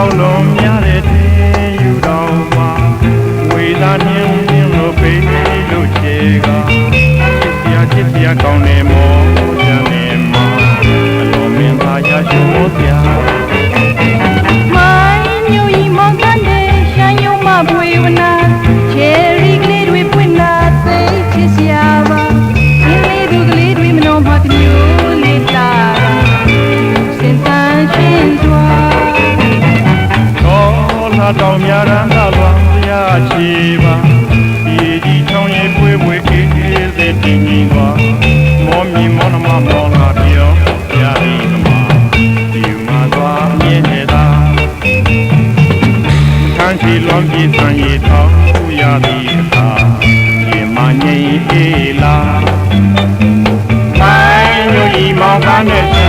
ကောင်းလုံးများတဲ့တင်ယူတော်မှာဝေသာနှင်းနှင်းလို့ပေးလို့ချေကချစ်စရာကောင်းတယ်မောကြနေမှာအလိုမင်းသာရရှိမို့ပြမိုင်းမျိုးကြီးမောင်းတဲ့ရှမ်းရုံမပွေဝနာချယ်ရီကလေးတွေပွင့်လာသိချစ်စရာပါရင်းလေးသူကလေးတွေမနှောမှတမျိုးလေးလာစင်တန်ရှင်စွာတော်လာတောင်များရန်သာလွန်ရချီပါဒီကြီးချောင်းရဲ့ပွေပွေအေးအေးတဲ့တင်ကြီးကမောမြင်မောနမမောလာပြောရည်မှာဒီမှာသွားမြင်နေတာခန်းချီလွန်ပြီးတန်ရည်ထောင်းရသည်အခါဒီမှာငြိမ်အေးလာတိုင်းလူကြီးမောင်ကားနဲ့